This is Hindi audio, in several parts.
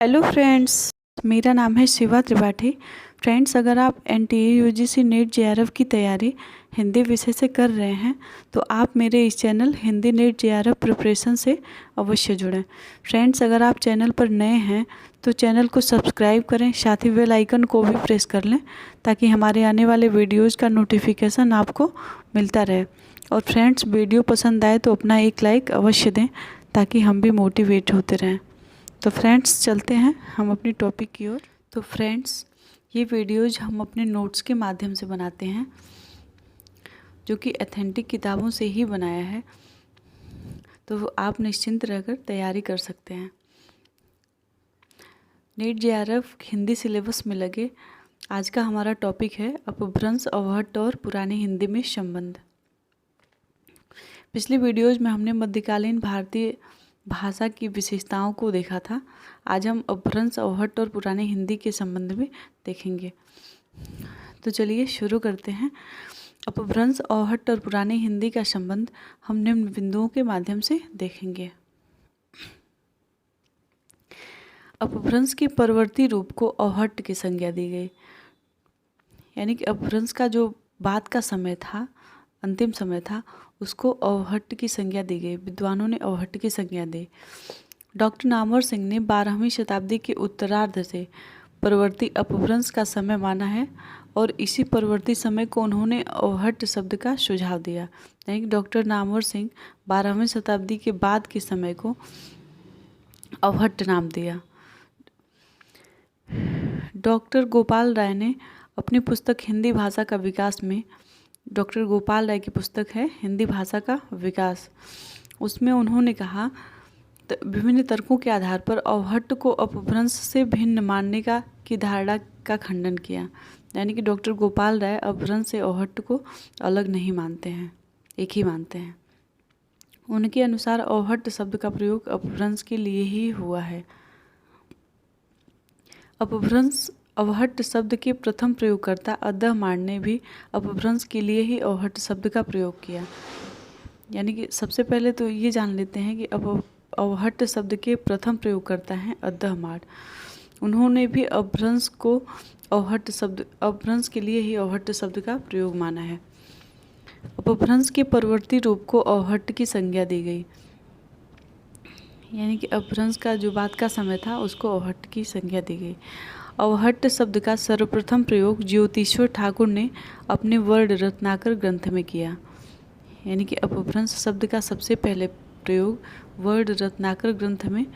हेलो फ्रेंड्स, मेरा नाम है शिवा त्रिपाठी। फ्रेंड्स, अगर आप एनटीए यूजीसी नीट जेआरएफ की तैयारी हिंदी विषय से कर रहे हैं तो आप मेरे इस channel Hindi NEET JRF preparation से अवश्य जुड़ें। फ्रेंड्स, अगर आप चैनल पर नए हैं तो चैनल को सब्सक्राइब करें, साथ ही बेल आइकन को भी प्रेस कर लें ताकि हमारे आने वाले वीडियोज़ का नोटिफिकेशन आपको मिलता रहे। और फ्रेंड्स, वीडियो पसंद आए तो अपना एक लाइक अवश्य दें ताकि हम भी मोटिवेट होते रहें। तो फ्रेंड्स, चलते हैं हम अपनी टॉपिक की ओर। तो फ्रेंड्स, ये वीडियोज हम अपने नोट्स के माध्यम से बनाते हैं जो कि ऑथेंटिक किताबों से ही बनाया है, तो आप निश्चिंत रहकर तैयारी कर सकते हैं। नीट जेआरएफ हिंदी सिलेबस में लगे आज का हमारा टॉपिक है अपभ्रंश, अवहट्ट और पुरानी हिंदी में संबंध। पिछली वीडियोज में हमने मध्यकालीन भारतीय भाषा की विशेषताओं को देखा था। आज हम अपभ्रंश, अवहट्ट और पुरानी हिंदी के संबंध में देखेंगे। तो चलिए शुरू करते हैं। अपभ्रंश, अवहट्ट और पुरानी हिंदी का संबंध हम निम्न बिंदुओं के माध्यम से देखेंगे। अपभ्रंश के परवर्ती रूप को अवहट्ट की संज्ञा दी गई, यानी कि अपभ्रंश का जो बाद का समय था, अंतिम समय था, उसको अवहट्ट की संज्ञा दी गई। विद्वानों ने अवहट्ट की संज्ञा दी। डॉक्टर नामवर सिंह ने 12वीं शताब्दी के उत्तरार्ध से परवर्ती अपभ्रंश का समय माना है और इसी परवर्ती समय को उन्होंने अवहट्ट शब्द का सुझाव दिया। यानी कि डॉक्टर नामवर सिंह 12वीं शताब्दी के बाद के समय को अवहट्ट नाम दिया। डॉक्टर गोपाल राय ने अपनी पुस्तक हिंदी भाषा का विकास में, डॉक्टर गोपाल राय की पुस्तक है हिंदी भाषा का विकास, उसमें उन्होंने कहा विभिन्न तर्कों के आधार पर अवहट्ट को अपभ्रंश से भिन्न मानने की धारणा का खंडन किया। यानी कि डॉक्टर गोपाल राय अपभ्रंश से अवहट्ट को अलग नहीं मानते हैं, एक ही मानते हैं। उनके अनुसार अवहट्ट शब्द का प्रयोग अपभ्रंश के लिए ही हुआ है। अपभ्रंश अवहट्ट शब्द के प्रथम प्रयोगकर्ता अद्दहमाण ने भी अपभ्रंश के लिए ही अवहट्ट शब्द का प्रयोग किया। यानी कि सबसे पहले तो ये जान लेते हैं कि अवहट्ट शब्द के प्रथम प्रयोगकर्ता हैं अद्दहमाण। उन्होंने भी अपभ्रंश के लिए ही अवहट्ट शब्द का प्रयोग माना है। अपभ्रंश के परवर्ती रूप को अवहट्ट की संज्ञा दी गई, यानी कि अपभ्रंश का जो बाद का समय था उसको अवहट्ट की संज्ञा दी गई। अवहट्ट शब्द का सर्वप्रथम प्रयोग ज्योतिश्वर ठाकुर ने अपने वर्ण रत्नाकर ग्रंथ में किया। यानी कि अपभ्रंश शब्द का सबसे पहले प्रयोग वर्ण रत्नाकर ग्रंथ में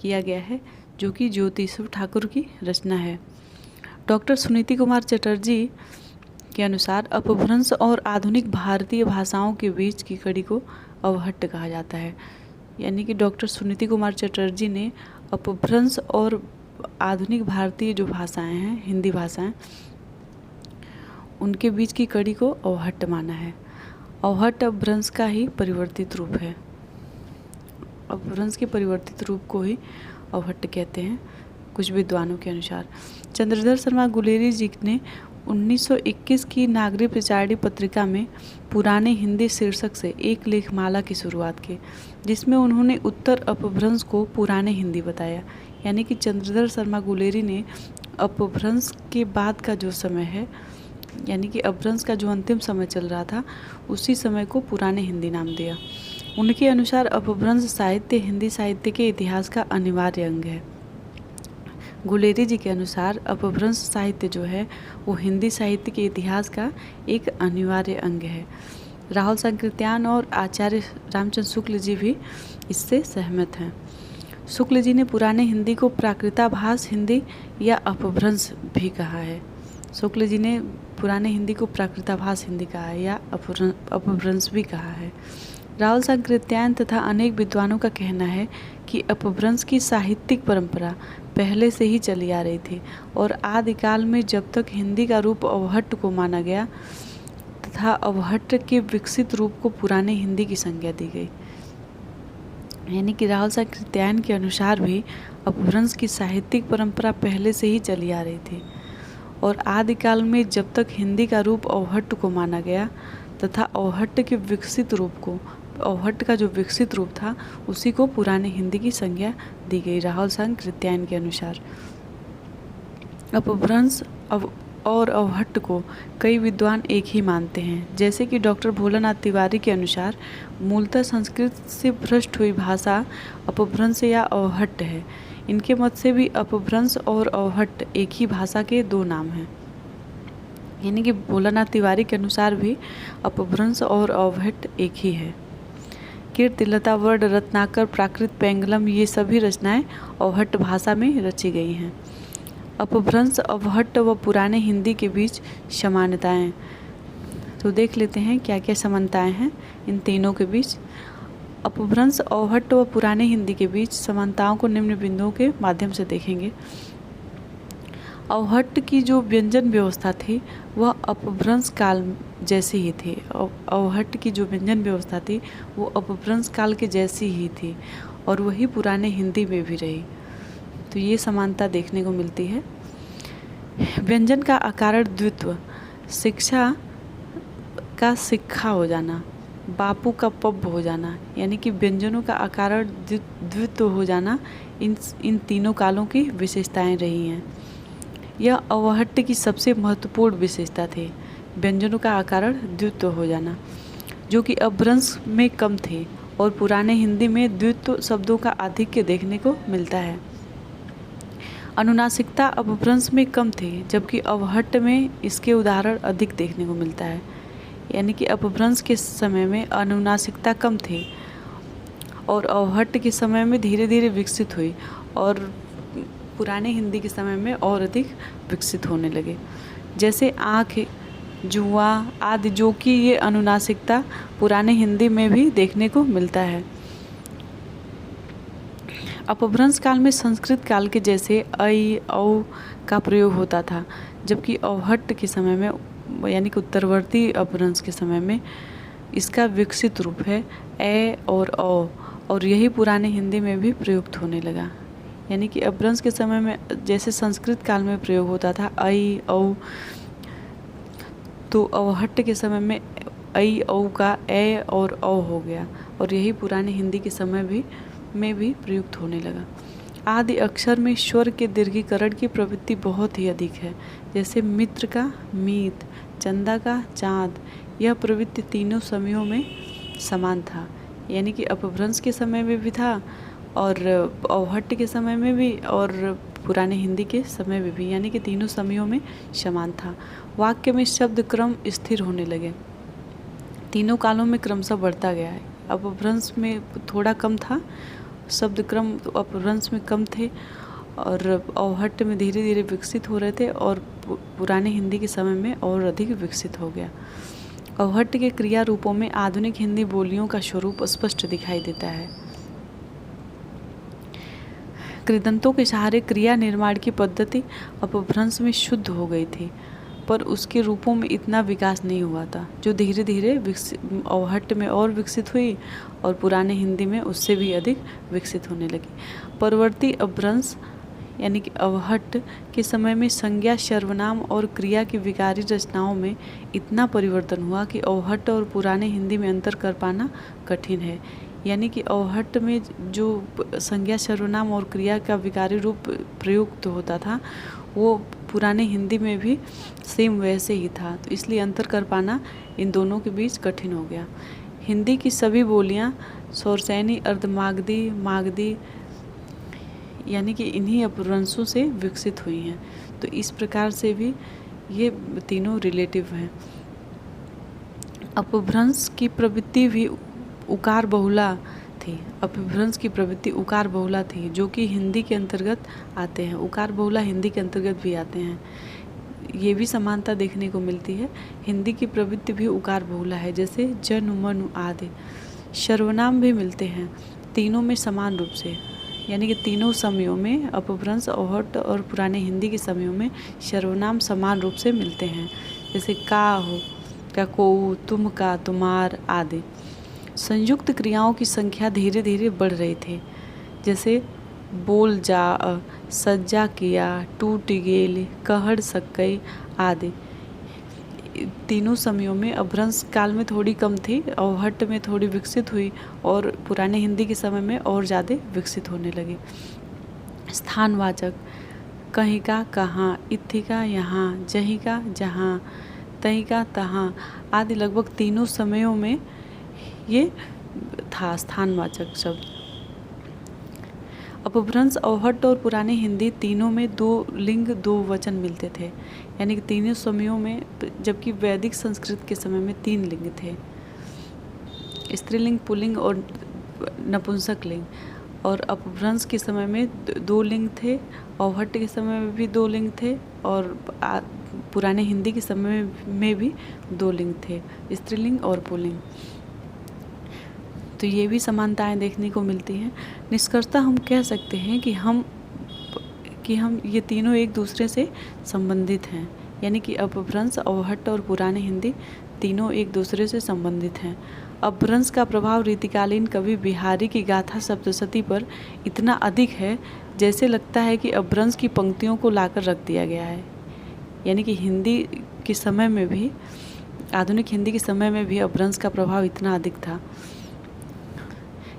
किया गया है, जो कि ज्योतिश्वर ठाकुर की रचना है। डॉक्टर सुनीति कुमार चटर्जी के अनुसार अपभ्रंश और आधुनिक भारतीय भाषाओं के बीच की कड़ी को अवहट्ट कहा जाता है। यानी कि डॉक्टर सुनीति कुमार चटर्जी ने अपभ्रंश और आधुनिक भारतीय जो भाषाएं हैं, हिंदी भाषाएं, उनके बीच की कड़ी को अवहट्ट माना है। अवहट्ट अपभ्रंश का ही परिवर्तित रूप है। अपभ्रंश के परिवर्तित रूप को ही अवहट्ट कहते हैं कुछ विद्वानों के अनुसार। चंद्रधर शर्मा गुलेरी जी ने 1921 की नागरिक प्रचारणी पत्रिका में पुराने हिंदी शीर्षक से एक लेखमाला की शुरुआत की, जिसमें उन्होंने उत्तर अपभ्रंश को पुराने हिंदी बताया। यानी कि चंद्रधर शर्मा गुलेरी ने अपभ्रंश के बाद का जो समय है, यानी कि अपभ्रंश का जो अंतिम समय चल रहा था, उसी समय को पुराने हिंदी नाम दिया। उनके अनुसार अपभ्रंश साहित्य हिंदी साहित्य के इतिहास का अनिवार्य अंग है। गुलेरी जी के अनुसार अपभ्रंश साहित्य जो है वो हिंदी साहित्य के इतिहास का एक अनिवार्य अंग है। राहुल संकृत्यान और आचार्य रामचंद्र शुक्ल जी भी इससे सहमत हैं। शुक्ल जी ने पुराने हिंदी को प्राकृताभास हिंदी या अपभ्रंश भी कहा है। शुक्ल जी ने पुराने हिंदी को प्राकृताभास हिंदी कहा है या अपभ्रंश भी कहा है। राहुल संकृत्यान तथा अनेक विद्वानों का कहना है कि अपभ्रंश की साहित्यिक परंपरा पहले से ही चली आ रही थी और आदिकाल में जब तक हिंदी का रूप अवहट्ट को माना गया तथा अवहट्ट के विकसित रूप को पुराने हिंदी की संज्ञा दी गई। यानी कि राहुल संकृत्यान के अनुसार भी अपभ्रंश की साहित्यिक परंपरा पहले से ही चली आ रही थी और आदिकाल में जब तक हिंदी का रूप अवहट्ट को माना गया तथा अवहट्ट के विकसित रूप को अवहट्ट का जो विकसित रूप था उसी को पुराने हिंदी की संज्ञा दी गई राहुल सांग कृत्यायन के अनुसार। अपभ्रंश और अवहट्ट को कई विद्वान एक ही मानते हैं, जैसे कि डॉक्टर भोलानाथ तिवारी के अनुसार मूलतः संस्कृत से भ्रष्ट हुई भाषा अपभ्रंश या अवहट्ट है। इनके मत से भी अपभ्रंश और अवहट्ट एक ही भाषा के दो नाम हैं। यानी कि भोलानाथ तिवारी के अनुसार भी अपभ्रंश और अवहट्ट एक ही है। कीर्तिलता, वर्ण रत्नाकर, प्राकृत, पेंगलम ये सभी रचनाएं अवहट्ट भाषा में रची गई हैं। अपभ्रंश, अवहट्ट व पुराने हिंदी के बीच समानताएं, तो देख लेते हैं क्या क्या समानताएं हैं इन तीनों के बीच। अपभ्रंश, अवहट्ट व पुराने हिंदी के बीच समानताओं को निम्न बिंदुओं के माध्यम से देखेंगे। अवहट्ट की जो व्यंजन व्यवस्था थी वह अपभ्रंश काल जैसी ही थी। अवहट्ट की जो व्यंजन व्यवस्था थी वो अपभ्रंश काल के जैसी ही थी और वही पुराने हिंदी में भी रही। तो ये समानता देखने को मिलती है। व्यंजन का आकार द्वित्व, शिक्षा का सिक्खा हो जाना, बापू का पब हो जाना, यानी कि व्यंजनों का आकार द्वित्व हो जाना इन तीनों कालों की विशेषताएं रही हैं। यह अवहट्ट की सबसे महत्वपूर्ण विशेषता थी, व्यंजनों का आकार द्वित्व हो जाना, जो कि अपभ्रंश में कम थे और पुराने हिंदी में द्वित्व शब्दों का आधिक्य देखने को मिलता है। अनुनासिकता अपभ्रंश में कम थे, जबकि अवहट्ट में इसके उदाहरण अधिक देखने को मिलता है। यानी कि अपभ्रंश के समय में अनुनासिकता कम थी और अवहट्ट के समय में धीरे धीरे विकसित हुई और पुराने हिंदी के समय में और अधिक विकसित होने लगे, जैसे आँख, जुआ आदि, जो कि ये अनुनासिकता पुराने हिंदी में भी देखने को मिलता है। अपभ्रंश काल में संस्कृत काल के जैसे ऐ औ का प्रयोग होता था, जबकि अवहट्ट के समय में यानी कि उत्तरवर्ती अपभ्रंश के समय में इसका विकसित रूप है ए और औ, और यही पुराने हिंदी में भी प्रयुक्त होने लगा। यानी कि अपभ्रंश के समय में जैसे संस्कृत काल में प्रयोग होता था ऐ औ, तो अवहट्ट के समय में ऐ औ का ए और औ हो गया और यही पुराने हिंदी के समय में भी प्रयुक्त होने लगा। आदि अक्षर में स्वर के दीर्घीकरण की प्रवृत्ति बहुत ही अधिक है, जैसे मित्र का मीत, चंदा का चाँद। यह प्रवृत्ति तीनों समयों में समान था, यानी कि अपभ्रंश के समय में भी था और अवहट्ट के समय में भी और पुराने हिंदी के समय में भी, यानी कि तीनों समयों में समान था। वाक्य में शब्द क्रम स्थिर होने लगे, तीनों कालों में क्रमशः बढ़ता गया है। अपभ्रंश में थोड़ा कम था, शब्द क्रम अपभ्रंश में कम थे और अवहट्ट में धीरे धीरे विकसित हो रहे थे और पुराने हिंदी के समय में और अधिक विकसित हो गया। अवहट्ट के क्रिया रूपों में आधुनिक हिंदी बोलियों का स्वरूप स्पष्ट दिखाई देता है। कृदंतों के सहारे क्रिया निर्माण की पद्धति अपभ्रंश में शुद्ध हो गई थी, पर उसके रूपों में इतना विकास नहीं हुआ था, जो धीरे धीरे अवहट्ट में और विकसित हुई और पुराने हिंदी में उससे भी अधिक विकसित होने लगी। परवर्ती अपभ्रंश यानी कि अवहट्ट के समय में संज्ञा, सर्वनाम और क्रिया की विकारी रचनाओं में इतना परिवर्तन हुआ कि अवहट्ट और पुराने हिंदी में अंतर कर पाना कठिन है। यानी कि अवहट्ट में जो संज्ञा, सर्वनाम और क्रिया का विकारी रूप प्रयुक्त होता था वो पुराने हिंदी में भी सेम वैसे ही था, तो इसलिए अंतर कर पाना इन दोनों के बीच कठिन हो गया। हिंदी की सभी बोलियां सौरसैनी, अर्धमागधी, मागधी यानी कि इन्हीं अपभ्रंशों से विकसित हुई हैं। तो इस प्रकार से भी ये तीनों रिलेटिव हैं। अपभ्रंश की प्रवृत्ति भी उकार बहुला थी। अपभ्रंश की प्रवृत्ति उकार बहुला थी, जो कि हिंदी के अंतर्गत आते हैं। उकार बहुला हिंदी के अंतर्गत भी आते हैं। ये भी समानता देखने को मिलती है। हिंदी की प्रवृत्ति भी उकार बहुला है, जैसे जन, मनु आदि। सर्वनाम भी मिलते हैं तीनों में समान रूप से, यानी कि तीनों समयों में अपभ्रंश, अवहट्ट और पुराने हिंदी के समयों में सर्वनाम समान रूप से मिलते हैं, जैसे का हो, का को, तुम का, तुम्हार आदि। संयुक्त क्रियाओं की संख्या धीरे धीरे बढ़ रही थी, जैसे बोल जा, सज्जा किया, टूट गेल, कहड़ सकई आदि। तीनों समयों में अपभ्रंश काल में थोड़ी कम थी, अवहट्ट में थोड़ी विकसित हुई और पुराने हिंदी के समय में और ज़्यादा विकसित होने लगी। स्थानवाचक कहीं का कहाँ, इत्थि का यहाँ, जहीं का जहाँ, तहीं का तहाँ आदि लगभग तीनों समयों में ये था स्थानवाचक शब्द। अपभ्रंश अवहट्ट और पुराने हिंदी तीनों में 2 लिंग 2 वचन मिलते थे, यानी कि तीनों समयों में, जबकि वैदिक संस्कृत के समय में 3 लिंग थे, स्त्रीलिंग, पुल्लिंग और नपुंसक लिंग। और अपभ्रंश के समय में 2 लिंग थे, अवहट्ट के समय में भी 2 लिंग थे और पुराने हिंदी के समय में भी 2 लिंग थे, स्त्रीलिंग और पुल्लिंग। तो ये भी समानताएं देखने को मिलती हैं। निष्कर्षतः हम कह सकते हैं कि हम ये तीनों एक दूसरे से संबंधित हैं, यानी कि अपभ्रंश, अवहट्ट और पुराने हिंदी तीनों एक दूसरे से संबंधित हैं। अपभ्रंश का प्रभाव रीतिकालीन कवि बिहारी की गाथा सप्तशती पर इतना अधिक है जैसे लगता है कि अपभ्रंश की पंक्तियों को लाकर रख दिया गया है, यानी कि हिंदी के समय में भी, आधुनिक हिंदी के समय में भी अपभ्रंश का प्रभाव इतना अधिक था।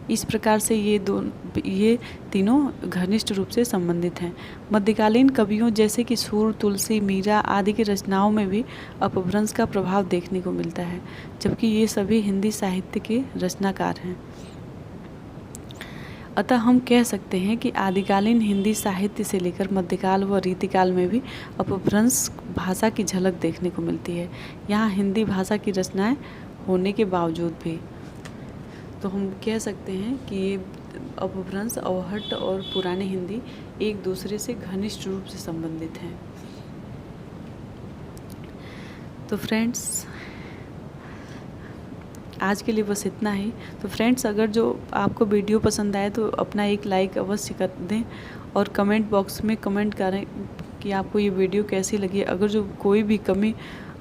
इस प्रकार से ये तीनों घनिष्ठ रूप से संबंधित हैं। मध्यकालीन कवियों जैसे कि सूर, तुलसी, मीरा आदि की रचनाओं में भी अपभ्रंश का प्रभाव देखने को मिलता है, जबकि ये सभी हिंदी साहित्य के रचनाकार हैं। अतः हम कह सकते हैं कि आदिकालीन हिंदी साहित्य से लेकर मध्यकाल व रीतिकाल में भी अपभ्रंश भाषा की झलक देखने को मिलती है, यहाँ हिंदी भाषा की रचनाएं होने के बावजूद भी। तो हम कह सकते हैं कि ये अपभ्रंश, अवहट्ट और पुराने हिंदी एक दूसरे से घनिष्ठ रूप से संबंधित हैं। तो फ्रेंड्स, आज के लिए बस इतना ही। तो फ्रेंड्स, अगर जो आपको वीडियो पसंद आए तो अपना एक लाइक अवश्य कर दें और कमेंट बॉक्स में कमेंट करें कि आपको ये वीडियो कैसी लगी। अगर जो कोई भी कमी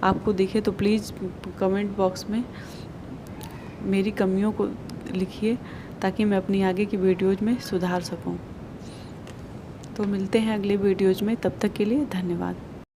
आपको दिखे तो प्लीज़ कमेंट बॉक्स में मेरी कमियों को लिखिए, ताकि मैं अपनी आगे की वीडियोज़ में सुधार सकूं। तो मिलते हैं अगले वीडियोज़ में, तब तक के लिए धन्यवाद।